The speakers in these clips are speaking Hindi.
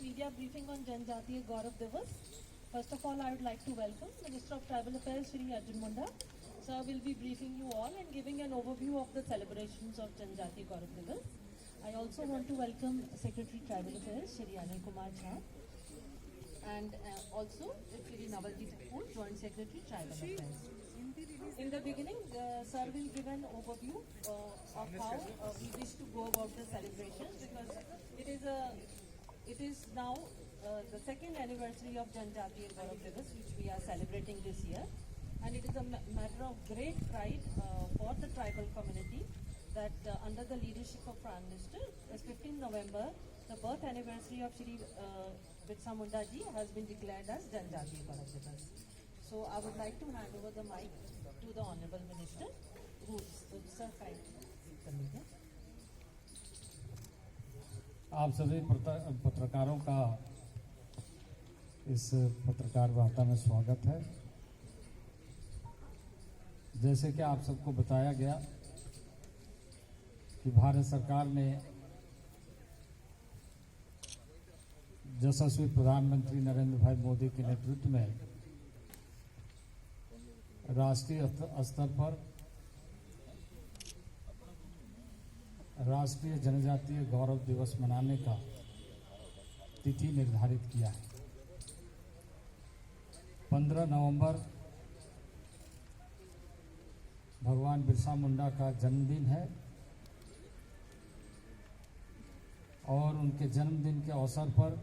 media briefing on Janjatiya Gaurav Divas. First of all, I would like to welcome Minister of Tribal Affairs, Shri Arjun Munda. Sir will be briefing you all and giving an overview of the celebrations of Janjatiya Gaurav Divas. I also want to welcome Secretary Tribal Affairs, Shri Anil Kumar Jha, and also Shri Navaljeet Kapoor, Joint Secretary Tribal Affairs. In the beginning, Sir will give an overview of how we wish to go about the celebrations, because it is now the second anniversary of Janjatiya Gaurav Divas, which we are celebrating this year, and it is a matter of great pride for the tribal community that under the leadership of Prime Minister, as 15 November, the birth anniversary of Shri Birsa Munda ji has been declared as Janjatiya Gaurav Divas. So I would like to hand over the mic to the Honorable Minister, who sir kindly. आप सभी पत्रकारों का इस पत्रकार वार्ता में स्वागत है। जैसे कि आप सबको बताया गया कि भारत सरकार ने यशस्वी प्रधानमंत्री नरेंद्र भाई मोदी के नेतृत्व में राष्ट्रीय स्तर पर राष्ट्रीय जनजातीय गौरव दिवस मनाने का तिथि निर्धारित किया है। 15 नवंबर भगवान बिरसा मुंडा का जन्मदिन है और उनके जन्मदिन के अवसर पर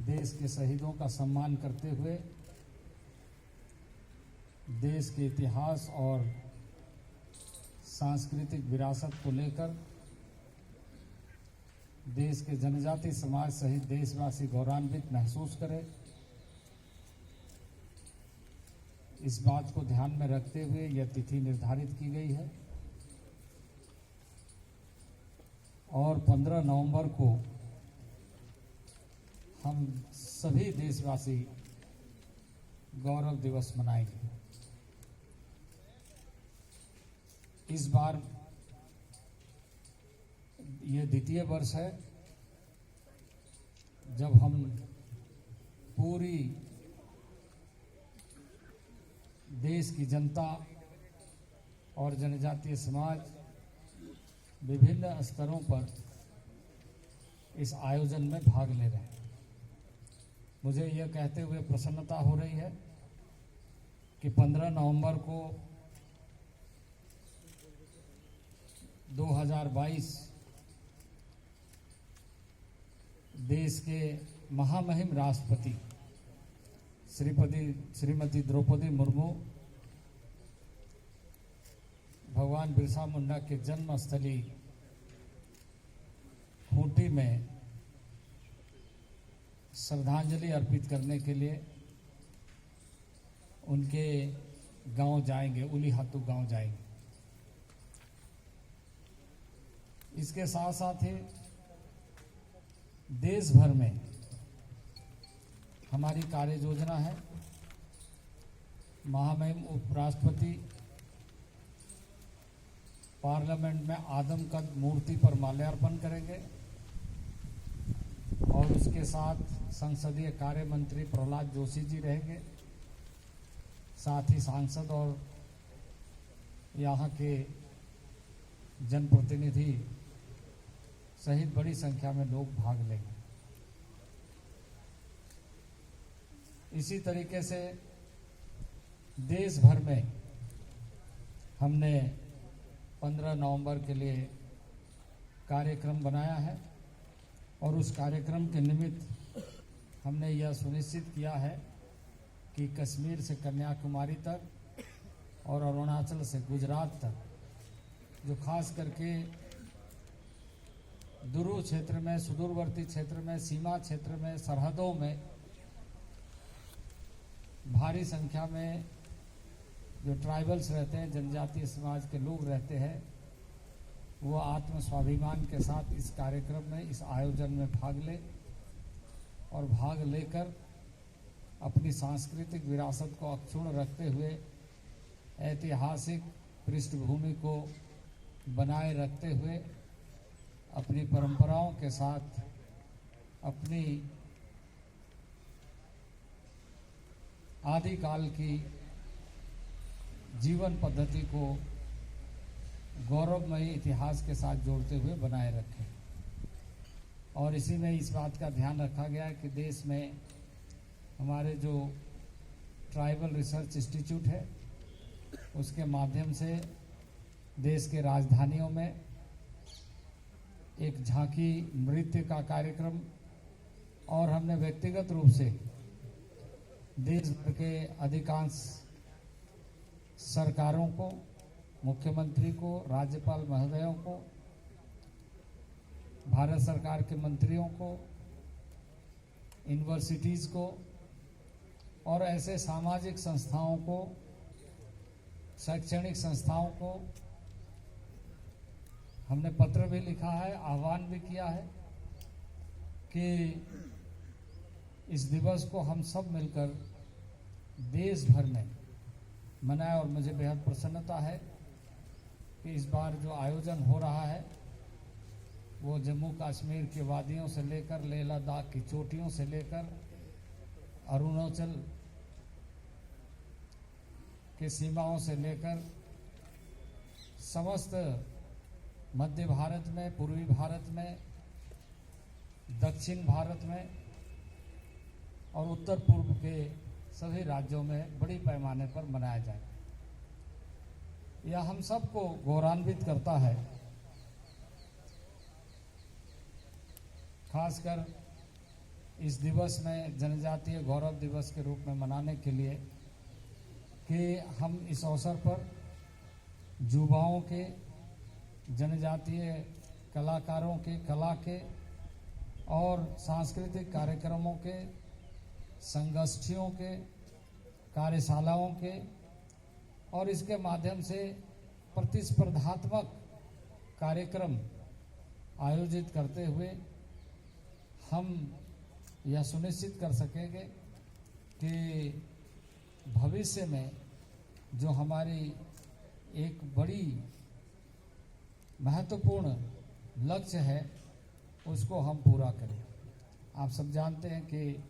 देश के शहीदों का सम्मान करते हुए देश के इतिहास और सांस्कृतिक विरासत को लेकर देश के जनजातीय समाज सहित देशवासी गौरवान्वित महसूस करें, इस बात को ध्यान में रखते हुए यह तिथि निर्धारित की गई है और 15 नवंबर को हम सभी देशवासी गौरव दिवस मनाएंगे। इस बार ये द्वितीय वर्ष है जब हम पूरी देश की जनता और जनजातीय समाज विभिन्न स्तरों पर इस आयोजन में भाग ले रहे हैं। मुझे यह कहते हुए प्रसन्नता हो रही है कि 15 नवंबर को 2022 देश के महामहिम राष्ट्रपति श्रीमती द्रौपदी मुर्मू भगवान बिरसा मुंडा के जन्मस्थली खूंटी में श्रद्धांजलि अर्पित करने के लिए उनके गांव जाएंगे, उलीहातू गांव जाएंगे। इसके साथ साथ ही देश भर में हमारी कार्य योजना है। महामहिम उपराष्ट्रपति पार्लियामेंट में आदमकद मूर्ति पर माल्यार्पण करेंगे और उसके साथ संसदीय कार्य मंत्री प्रहलाद जोशी जी रहेंगे, साथ ही सांसद और यहाँ के जनप्रतिनिधि सहित बड़ी संख्या में लोग भाग लेंगे। इसी तरीके से देश भर में हमने 15 नवंबर के लिए कार्यक्रम बनाया है और उस कार्यक्रम के निमित्त हमने यह सुनिश्चित किया है कि कश्मीर से कन्याकुमारी तक और अरुणाचल से गुजरात तक, जो खास करके दूर क्षेत्र में, सुदूरवर्ती क्षेत्र में, सीमा क्षेत्र में, सरहदों में भारी संख्या में जो ट्राइबल्स रहते हैं, जनजातीय समाज के लोग रहते हैं, वो आत्म स्वाभिमान के साथ इस कार्यक्रम में, इस आयोजन में भाग लें और भाग लेकर अपनी सांस्कृतिक विरासत को अक्षुण्ण रखते हुए ऐतिहासिक पृष्ठभूमि को बनाए रखते हुए अपनी परंपराओं के साथ अपनी आदिकाल की जीवन पद्धति को गौरवमयी इतिहास के साथ जोड़ते हुए बनाए रखें। और इसी में इस बात का ध्यान रखा गया है कि देश में हमारे जो ट्राइबल रिसर्च इंस्टीट्यूट है उसके माध्यम से देश के राजधानियों में एक झांकी नृत्य का कार्यक्रम, और हमने व्यक्तिगत रूप से देश भर के अधिकांश सरकारों को, मुख्यमंत्री को, राज्यपाल महोदयों को, भारत सरकार के मंत्रियों को, यूनिवर्सिटीज़ को और ऐसे सामाजिक संस्थाओं को, शैक्षणिक संस्थाओं को हमने पत्र भी लिखा है, आह्वान भी किया है कि इस दिवस को हम सब मिलकर देश भर में मनाएं। और मुझे बेहद प्रसन्नता है कि इस बार जो आयोजन हो रहा है वो जम्मू कश्मीर के वादियों से लेकर लेह लद्दाख की चोटियों से लेकर अरुणाचल के सीमाओं से लेकर समस्त मध्य भारत में, पूर्वी भारत में, दक्षिण भारत में और उत्तर पूर्व के सभी राज्यों में बड़ी पैमाने पर मनाया जाए। यह हम सबको गौरवान्वित करता है, खासकर इस दिवस में जनजातीय गौरव दिवस के रूप में मनाने के लिए कि हम इस अवसर पर युवाओं के, जनजातीय कलाकारों के कला के और सांस्कृतिक कार्यक्रमों के, संगोष्ठियों के, कार्यशालाओं के और इसके माध्यम से प्रतिस्पर्धात्मक कार्यक्रम आयोजित करते हुए हम यह सुनिश्चित कर सकेंगे कि भविष्य में जो हमारी एक बड़ी महत्वपूर्ण लक्ष्य है उसको हम पूरा करें। आप सब जानते हैं कि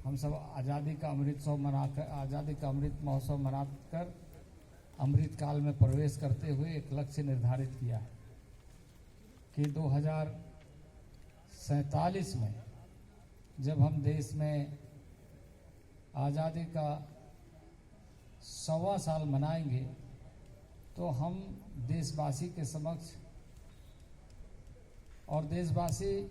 हम सब आज़ादी का अमृत महोत्सव मनाकर अमृत काल में प्रवेश करते हुए एक लक्ष्य निर्धारित किया है कि 2047 में जब हम देश में आज़ादी का 100वां साल मनाएंगे तो हम देशवासी के समक्ष और देशवासी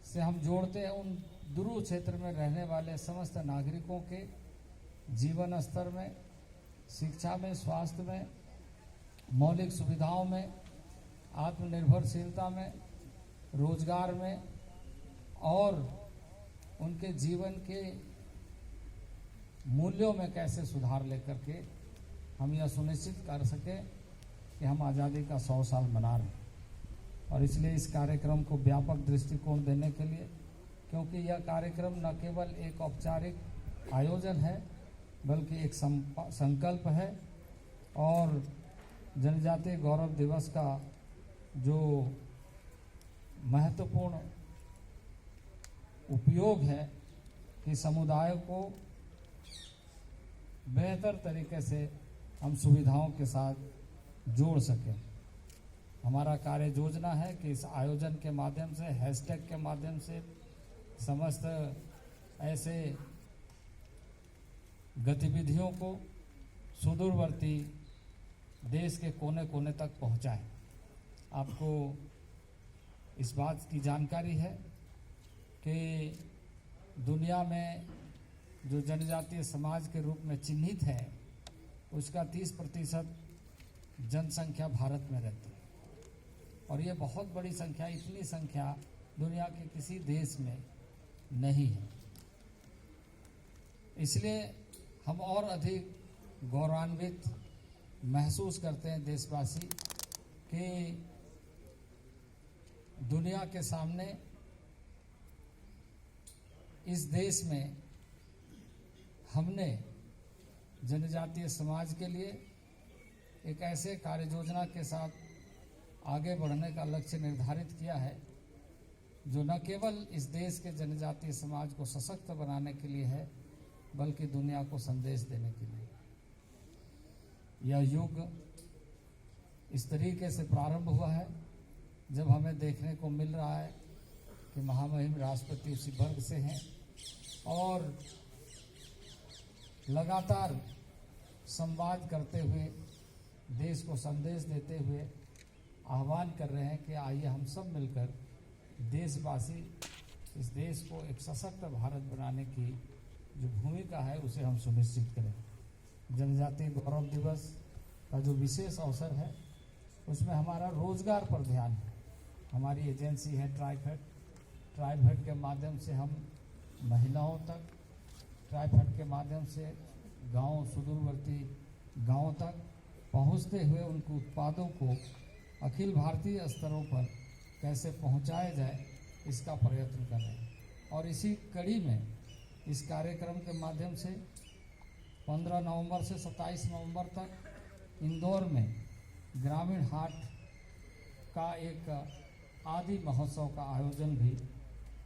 से हम जोड़ते हैं उन दूर क्षेत्र में रहने वाले समस्त नागरिकों के जीवन स्तर में, शिक्षा में, स्वास्थ्य में, मौलिक सुविधाओं में, आत्मनिर्भरशीलता में, रोजगार में और उनके जीवन के मूल्यों में कैसे सुधार लेकर के हम यह सुनिश्चित कर सकें कि हम आज़ादी का 100 साल मना रहे हैं। और इसलिए इस कार्यक्रम को व्यापक दृष्टिकोण देने के लिए, क्योंकि यह कार्यक्रम न केवल एक औपचारिक आयोजन है बल्कि एक संकल्प है और जनजातीय गौरव दिवस का जो महत्वपूर्ण उपयोग है कि समुदाय को बेहतर तरीके से हम सुविधाओं के साथ जोड़ सकें। हमारा कार्य योजना है कि इस आयोजन के माध्यम से, हैशटैग के माध्यम से समस्त ऐसे गतिविधियों को सुदूरवर्ती देश के कोने कोने तक पहुंचाएं। आपको इस बात की जानकारी है कि दुनिया में जो जनजातीय समाज के रूप में चिन्हित है उसका 30% जनसंख्या भारत में रहती है और ये बहुत बड़ी संख्या, इतनी संख्या दुनिया के किसी देश में नहीं है। इसलिए हम और अधिक गौरवान्वित महसूस करते हैं देशवासी कि दुनिया के सामने इस देश में हमने जनजातीय समाज के लिए एक ऐसे कार्य योजना के साथ आगे बढ़ने का लक्ष्य निर्धारित किया है जो न केवल इस देश के जनजातीय समाज को सशक्त बनाने के लिए है, बल्कि दुनिया को संदेश देने के लिए। यह युग इस तरीके से प्रारंभ हुआ है जब हमें देखने को मिल रहा है कि महामहिम राष्ट्रपति उसी वर्ग से हैं और लगातार संवाद करते हुए, देश को संदेश देते हुए आह्वान कर रहे हैं कि आइए हम सब मिलकर देशवासी इस देश को एक सशक्त भारत बनाने की जो भूमिका है उसे हम सुनिश्चित करें। जनजातीय गौरव दिवस का जो विशेष अवसर है उसमें हमारा रोजगार पर ध्यान है। हमारी एजेंसी है ट्राइफेड के माध्यम से हम महिलाओं तक, ट्राइफेड के माध्यम से गांव, सुदूरवर्ती गांवों तक पहुंचते हुए उनके उत्पादों को अखिल भारतीय स्तरों पर कैसे पहुंचाया जाए इसका प्रयत्न कर रहे हैं। और इसी कड़ी में इस कार्यक्रम के माध्यम से 15 नवंबर से 27 नवंबर तक इंदौर में ग्रामीण हाट का एक आदि महोत्सव का आयोजन भी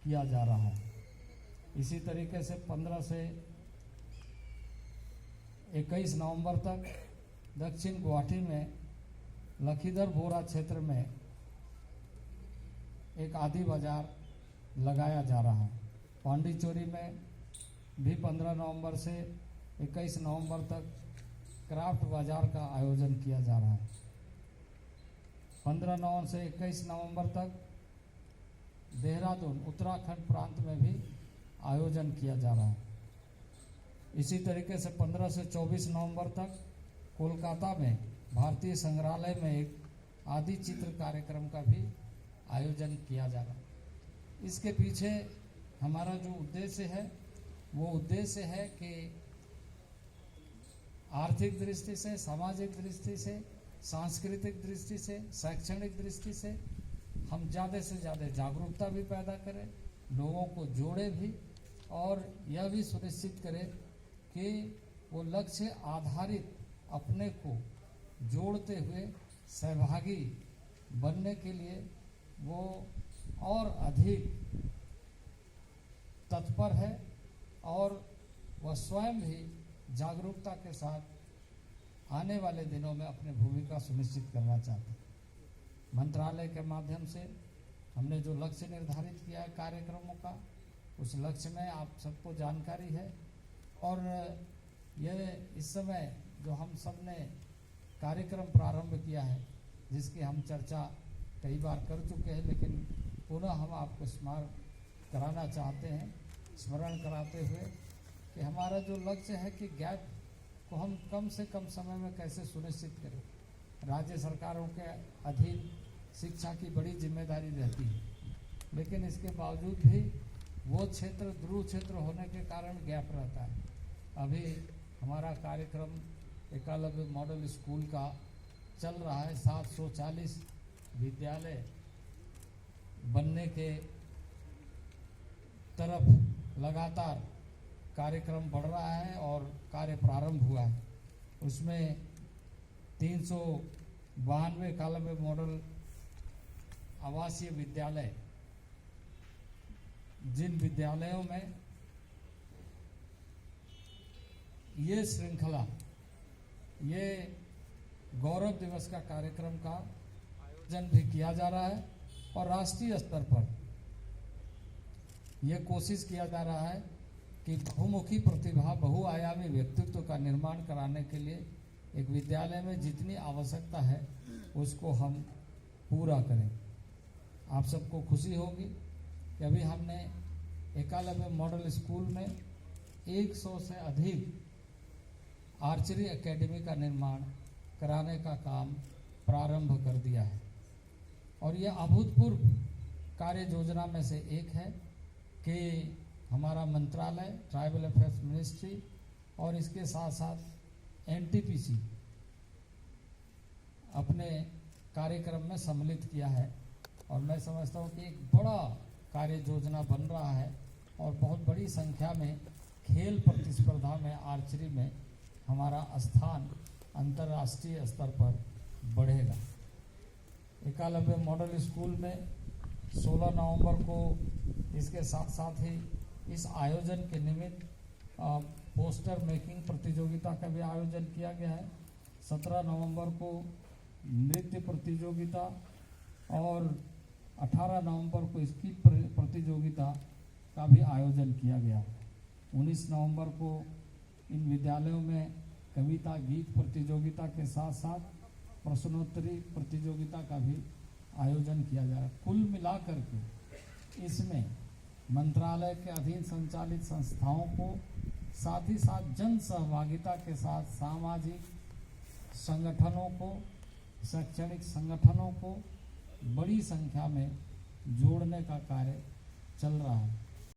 किया जा रहा है। इसी तरीके से 15 से 21 नवंबर तक दक्षिण गुवाहाटी में लखीदर बोरा क्षेत्र में एक आदि बाजार लगाया जा रहा है। पांडिचेरी में भी 15 नवंबर से 21 नवंबर तक क्राफ्ट बाजार का आयोजन किया जा रहा है। 15 नवंबर से 21 नवंबर तक देहरादून उत्तराखंड प्रांत में भी आयोजन किया जा रहा है। इसी तरीके से 15 से 24 नवंबर तक कोलकाता में भारतीय संग्रहालय में एक आदि चित्र कार्यक्रम का भी आयोजन किया जा रहा है। इसके पीछे हमारा जो उद्देश्य है वो उद्देश्य है कि आर्थिक दृष्टि से, सामाजिक दृष्टि से, सांस्कृतिक दृष्टि से, शैक्षणिक दृष्टि से हम ज़्यादा से ज़्यादा जागरूकता भी पैदा करें, लोगों को जोड़े भी, और यह भी सुनिश्चित करें कि वो लक्ष्य आधारित अपने को जोड़ते हुए सहभागी बनने के लिए वो और अधिक तत्पर है और वह स्वयं भी जागरूकता के साथ आने वाले दिनों में अपनी भूमिका सुनिश्चित करना चाहते हैं। मंत्रालय के माध्यम से हमने जो लक्ष्य निर्धारित किया है कार्यक्रमों का, उस लक्ष्य में आप सबको जानकारी है। और यह इस समय जो हम सब ने कार्यक्रम प्रारंभ किया है, जिसकी हम चर्चा कई बार कर चुके हैं, लेकिन पुनः हम आपको स्मरण कराना चाहते हैं, स्मरण कराते हुए कि हमारा जो लक्ष्य है कि गैप को हम कम से कम समय में कैसे सुनिश्चित करें। राज्य सरकारों के अधीन शिक्षा की बड़ी जिम्मेदारी रहती है, लेकिन इसके बावजूद भी वो क्षेत्र ध्रुव क्षेत्र होने के कारण गैप रहता है। अभी हमारा कार्यक्रम एकलव्य मॉडल स्कूल का चल रहा है। 740 विद्यालय बनने के तरफ लगातार कार्यक्रम बढ़ रहा है और कार्य प्रारंभ हुआ है। उसमें 392 एकलव्य मॉडल आवासीय विद्यालय, जिन विद्यालयों में ये श्रृंखला, ये गौरव दिवस का कार्यक्रम का आयोजन भी किया जा रहा है। और राष्ट्रीय स्तर पर यह कोशिश किया जा रहा है कि बहुमुखी प्रतिभा, बहुआयामी व्यक्तित्व का निर्माण कराने के लिए एक विद्यालय में जितनी आवश्यकता है उसको हम पूरा करें। आप सबको खुशी होगी कि अभी हमने एकलव्य मॉडल स्कूल में 100 से अधिक आर्चरी एकेडमी का निर्माण कराने का काम प्रारंभ कर दिया है। और यह अभूतपूर्व कार्य योजना में से एक है कि हमारा मंत्रालय, ट्राइबल अफेयर्स मिनिस्ट्री और इसके साथ साथ एनटीपीसी अपने कार्यक्रम में सम्मिलित किया है। और मैं समझता हूँ कि एक बड़ा कार्य योजना बन रहा है और बहुत बड़ी संख्या में खेल प्रतिस्पर्धा में, आर्चरी में हमारा स्थान अंतर्राष्ट्रीय स्तर पर बढ़ेगा। एकलव्य मॉडल स्कूल में 16 नवंबर को इसके साथ साथ ही इस आयोजन के निमित्त पोस्टर मेकिंग प्रतियोगिता का भी आयोजन किया गया है। 17 नवंबर को नृत्य प्रतियोगिता और 18 नवंबर को इसकी प्रतियोगिता का भी आयोजन किया गया। 19 नवंबर को इन विद्यालयों में कविता गीत प्रतियोगिता के साथ साथ प्रश्नोत्तरी प्रतियोगिता का भी आयोजन किया जा रहा है। कुल मिलाकर के इसमें मंत्रालय के अधीन संचालित संस्थाओं को साथ ही साथ जन सहभागिता के साथ सामाजिक संगठनों को, शैक्षणिक संगठनों को बड़ी संख्या में जोड़ने का कार्य चल रहा है।